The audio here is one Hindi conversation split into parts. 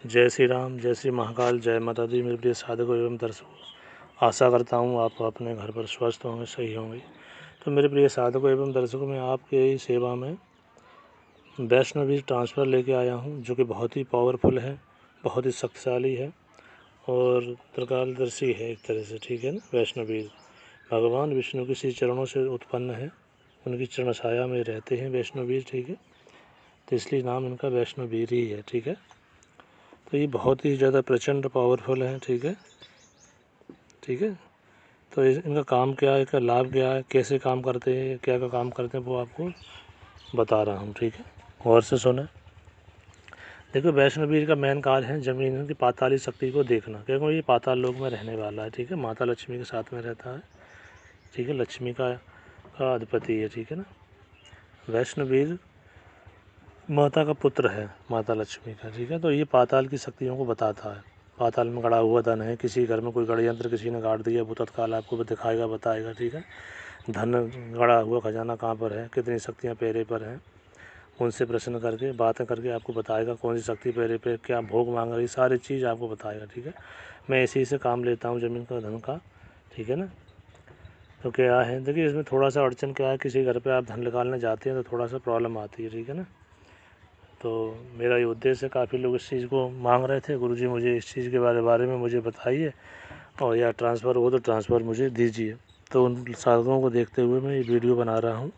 जय श्री राम, जय श्री महाकाल, जय माता दी। मेरे प्रिय साधकों एवं दर्शकों, आशा करता हूँ आप अपने घर पर स्वस्थ होंगे, सही होंगे। तो मेरे प्रिय साधकों एवं दर्शकों, मैं आपके सेवा में वैष्णवी ट्रांसफ़र लेके आया हूँ, जो कि बहुत ही पावरफुल है, बहुत ही शक्तिशाली है और त्रिकालदर्शी है एक तरह से, ठीक है ना। वैष्णवी भगवान विष्णु के श्री चरणों से उत्पन्न है, उनकी चरण छाया में रहते हैं वैष्णवीर, ठीक है। तो इसलिए नाम इनका वैष्णवीर ही है, ठीक है। तो ये बहुत ही ज़्यादा प्रचंड पावरफुल है, ठीक है, ठीक है। तो इनका काम क्या है, इनका लाभ क्या है, कैसे काम करते हैं, क्या क्या काम करते हैं, वो आपको बता रहा हूँ, ठीक है। गौर से सुने। देखो, वैष्णवीर का मेन कार्य है जमीन की पाताली शक्ति को देखना, क्योंकि ये पाताल लोक में रहने वाला है, ठीक है। माता लक्ष्मी के साथ में रहता है, ठीक है। लक्ष्मी का अधिपति है, ठीक है ना। वैष्णवीर माता का पुत्र है, माता लक्ष्मी का, ठीक है। तो ये पाताल की शक्तियों को बताता है। पाताल में गड़ा हुआ धन है, किसी घर में कोई गड़यंत्र किसी ने गाड़ दिया, वो तत्काल आपको दिखाएगा, बताएगा, ठीक है। धन गड़ा हुआ खजाना कहाँ पर है, कितनी शक्तियाँ पैरे पर हैं, उनसे प्रश्न करके बातें करके आपको बताएगा कौन सी शक्ति पैरे पे क्या भोग मांग रही, सारी चीज़ आपको बताएगा, ठीक है। मैं इसी से काम लेता हूँ, ज़मीन का, धन का, ठीक है ना। तो क्या है, देखिए इसमें थोड़ा सा अड़चन क्या है, किसी घर पे आप धन निकालने जाते हैं तो थोड़ा सा प्रॉब्लम आती है, ठीक है ना। तो मेरा ये उद्देश्य है, काफ़ी लोग इस चीज़ को मांग रहे थे, गुरुजी मुझे इस चीज़ के बारे में मुझे बताइए, और या ट्रांसफ़र हो तो ट्रांसफ़र मुझे दीजिए। तो उन साधकों को देखते हुए मैं ये वीडियो बना रहा हूँ।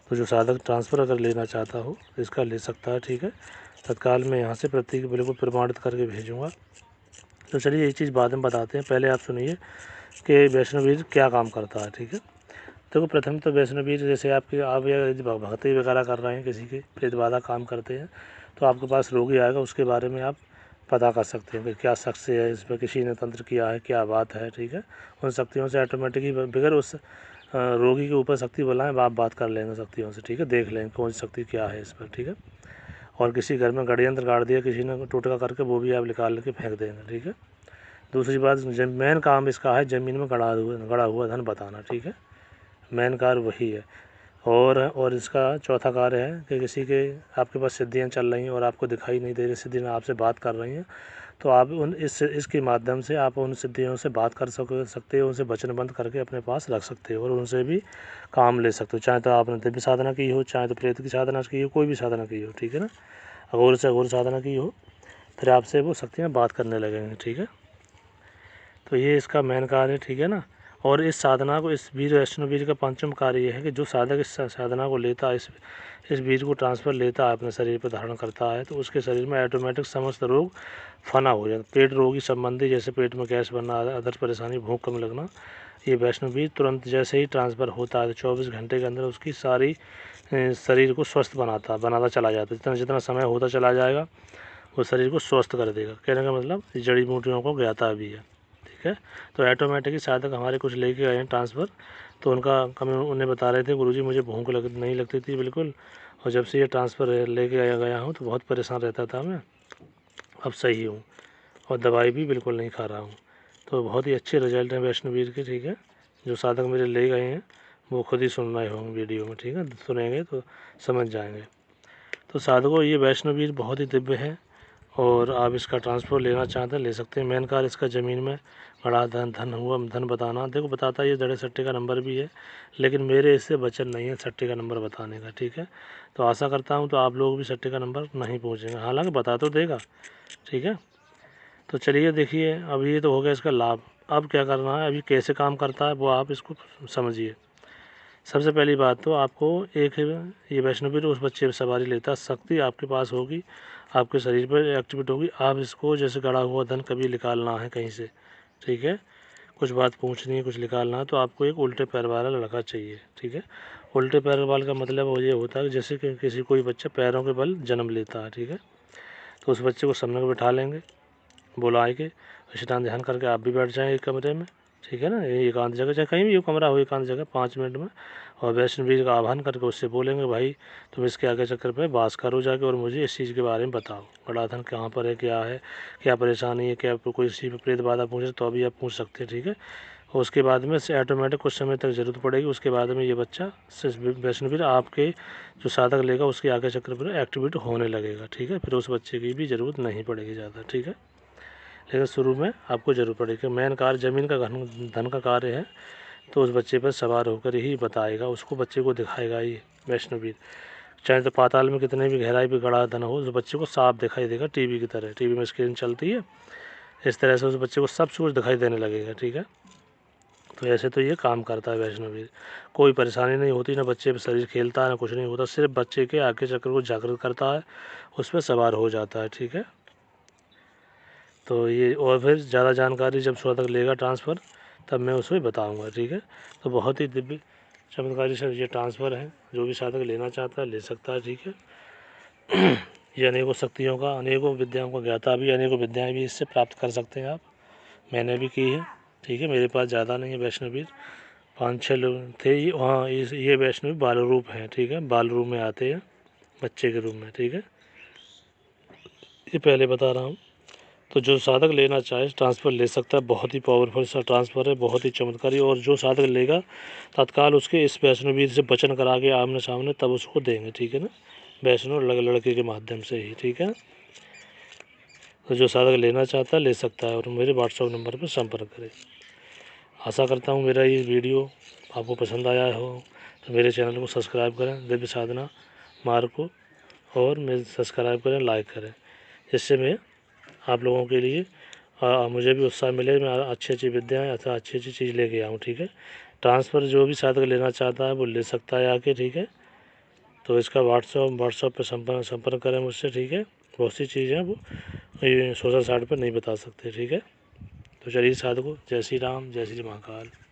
तो जो साधक ट्रांसफ़र अगर लेना चाहता हो इसका ले सकता है, ठीक है। तत्काल मैं यहाँ से प्रतीक बिल्कुल प्रमाणित करके भेजूँगा। तो चलिए ये चीज़ बाद में बताते हैं, पहले आप सुनिए कि वैष्णवीर क्या काम करता है, ठीक है। देखो, प्रथम तो वैष्णवीर जैसे आप या यदि भक्ति वगैरह कर रहे हैं, किसी के प्रेत बाधा काम करते हैं, तो आपके पास रोगी आएगा, उसके बारे में आप पता कर सकते हैं कि क्या शख्स है, इस पर किसी ने तंत्र किया है, क्या बात है, ठीक है। उन शक्तियों से ऑटोमेटिक ही बगैर उस रोगी के ऊपर शक्ति बुलाएं, आप बात कर लेंगे शक्तियों से, ठीक है। देख लेंगे कौन सी शक्ति क्या है इस पर, ठीक है। और किसी घर में गड़यंत्र गाड़ दिया किसी ने टोटका करके, वो भी आप निकाल के फेंक देंगे, ठीक है। दूसरी बात, मेन काम इसका है ज़मीन में गड़ा हुआ धन बताना, ठीक है। मेन कार्य वही है। और इसका चौथा कार्य है कि किसी के आपके पास सिद्धियाँ चल रही हैं और आपको दिखाई नहीं दे रही सिद्धियाँ आपसे बात कर रही हैं, तो आप इसके माध्यम से आप उन सिद्धियों से बात कर सकते हो, उनसे वचनबंध करके अपने पास रख सकते हो और उनसे भी काम ले सकते हो। चाहे तो आपने दिव्य साधना की हो, चाहे तो प्रेत की साधना की हो, कोई भी साधना की हो, ठीक है ना। अघोर से अघोर साधना की हो, फिर आपसे वो शक्तियाँ बात करने लगेंगे, ठीक है। तो ये इसका मेन कार्य है, ठीक है ना। और इस साधना को, इस वीर वैष्णवीर का पंचम कार्य ये है कि जो साधक इस साधना को लेता है, इस वीर को ट्रांसफ़र लेता है, अपने शरीर पर धारण करता है, तो उसके शरीर में ऑटोमेटिक समस्त रोग फना हो जाता है। पेट रोगी संबंधी, जैसे पेट में गैस बनना, अदर परेशानी, भूख कम लगना, ये वैष्णवीर तुरंत जैसे ही ट्रांसफ़र होता है तो 24 घंटे के अंदर उसकी सारी शरीर को स्वस्थ बनाता चला जाता है। जितना जितना समय होता चला जाएगा वो शरीर को स्वस्थ कर देगा। कहने का मतलब जड़ी बूटियों को ज्ञाता भी है, ठीक है। तो ऑटोमेटिक ही साधक हमारे कुछ लेके आए हैं ट्रांसफ़र, तो उनका कम उन्हें बता रहे थे, गुरुजी मुझे भूख नहीं लगती थी बिल्कुल, और जब से ये ट्रांसफ़र लेके गया हूँ तो बहुत परेशान रहता था मैं, अब सही हूँ और दवाई भी बिल्कुल नहीं खा रहा हूँ। तो बहुत ही अच्छे रिजल्ट हैं वैष्णवीर के, ठीक है। जो साधक मेरे ले गए हैं वो खुद ही सुन रहे होंगे वीडियो में, ठीक है। सुनेंगे तो समझ जाएंगे। तो साधकों, ये वैष्णवीर बहुत ही दिव्य है और आप इसका ट्रांसफ़र लेना चाहते हैं ले सकते हैं। मेन कार्य इसका ज़मीन में गड़ा धन बताना। देखो, बताता ये दड़े सट्टे का नंबर भी है, लेकिन मेरे इससे वचन नहीं है सट्टे का नंबर बताने का, ठीक है। तो आशा करता हूँ तो आप लोग भी सट्टे का नंबर नहीं पूछेंगे, हालांकि बता तो देगा, ठीक है। तो चलिए देखिए, अब ये तो हो गया इसका लाभ। अब क्या करना है, अभी कैसे काम करता है वो आप इसको समझिए। सबसे पहली बात तो आपको एक ये वैष्णवीर उस बच्चे पर सवारी लेता है, शक्ति आपके पास होगी, आपके शरीर पर एक्टिवेट होगी। आप इसको जैसे गड़ा हुआ धन कभी निकालना है कहीं से, ठीक है, कुछ बात पूछनी है, कुछ निकालना है, तो आपको एक उल्टे पैर वाला लड़का चाहिए, ठीक है। उल्टे पैर वाले का मतलब ये होता है जैसे कि किसी कोई बच्चा पैरों के बल जन्म लेता है, ठीक है। तो उस बच्चे को सामने को बिठा लेंगे, बुला के विश्राम ध्यान करके आप भी बैठ जाएँ एक कमरे में, ठीक है ना, एकांत जगह, चाहे कहीं भी कमरा हो एकांत जगह, 5 मिनट में, और वैष्णवीर का आह्वान करके उससे बोलेंगे, भाई तुम इसके आगे चक्कर पे बास करो जाके और मुझे इस चीज़ के बारे में बताओ, बड़ा धन कहाँ पर है, क्या परेशानी है, क्या कोई इसी पर प्रेत बाधा पूछे तो अभी आप पूछ सकते हैं, ठीक है। उसके बाद में से ऑटोमेटिक कुछ समय तक ज़रूरत पड़ेगी। उसके बाद में ये बच्चा वैष्णोवीर आपके जो साधक लेगा उसके आगे चक्र पर एक्टिवेट होने लगेगा। ठीक है, फिर उस बच्चे की भी ज़रूरत नहीं पड़ेगी ज़्यादा। ठीक है, लेकिन शुरू में आपको ज़रूरत पड़ेगी। मेन कार्य ज़मीन का धन का कार्य है, तो उस बच्चे पर सवार होकर ही बताएगा, उसको बच्चे को दिखाएगा ये वैष्णोवीर। चाहे तो पाताल में कितने भी गहराई पे गड़ा धन हो, उस बच्चे को साफ दिखाई देगा। टीवी की तरह, टीवी में स्क्रीन चलती है, इस तरह से उस बच्चे को सब कुछ दिखाई देने लगेगा। ठीक है, तो ऐसे तो ये काम करता है वैष्णोवीर। कोई परेशानी नहीं होती, ना बच्चे पर शरीर खेलता है, ना कुछ नहीं होता, सिर्फ बच्चे के आगे चक्र को जागृत करता है, उस पर सवार हो जाता है। ठीक है, तो ये और फिर ज़्यादा जानकारी जब साधक लेगा ट्रांसफ़र, तब मैं उसमें बताऊँगा। ठीक है, तो बहुत ही दिव्य चमत्कारी सर ये ट्रांसफ़र है, जो भी साधक लेना चाहता है ले सकता है। ठीक है, ये अनेकों शक्तियों का, अनेकों विद्याओं का ज्ञाता भी, अनेकों विद्याएं भी इससे प्राप्त कर सकते हैं आप। मैंने भी की है। ठीक है, मेरे पास ज़्यादा नहीं है वैष्णोवीर, 5-6 लोग थे ये। हाँ, ये वैष्णोवीर बाल रूप हैं। ठीक है, बाल रूप में आते हैं, बच्चे के रूप में। ठीक है, ये पहले बता रहा हूँ। तो जो साधक लेना चाहे ट्रांसफ़र ले सकता है। बहुत ही पावरफुल सा ट्रांसफ़र है, बहुत ही चमत्कारी। और जो साधक लेगा तत्काल उसके इस वैष्णोवीर से वचन करा के आमने सामने तब उसको देंगे। ठीक है ना, वैष्णो लड़के के माध्यम से ही। ठीक है, तो जो साधक लेना चाहता है ले सकता है, और मेरे व्हाट्सएप नंबर पर संपर्क करें। आशा करता हूँ मेरा ये वीडियो आपको पसंद आया हो, तो मेरे चैनल को सब्सक्राइब करें, दिव्य साधना मार्ग को, और मेरे सब्सक्राइब करें, लाइक करें, जिससे मैं आप लोगों के लिए मुझे भी उत्साह मिले, मैं अच्छी विद्याएँ अथवा अच्छी चीज़ लेके आऊँ। ठीक है, ट्रांसफ़र जो भी साधक लेना चाहता है वो ले सकता है आके। ठीक है, तो इसका व्हाट्सएप पे संपर्क करें मुझसे। ठीक है, बहुत सी चीज़ें वो ये सोशल साइट पर नहीं बता सकते। ठीक है, तो चलिए साधकों, जय श्री राम, जय श्री महाकाल।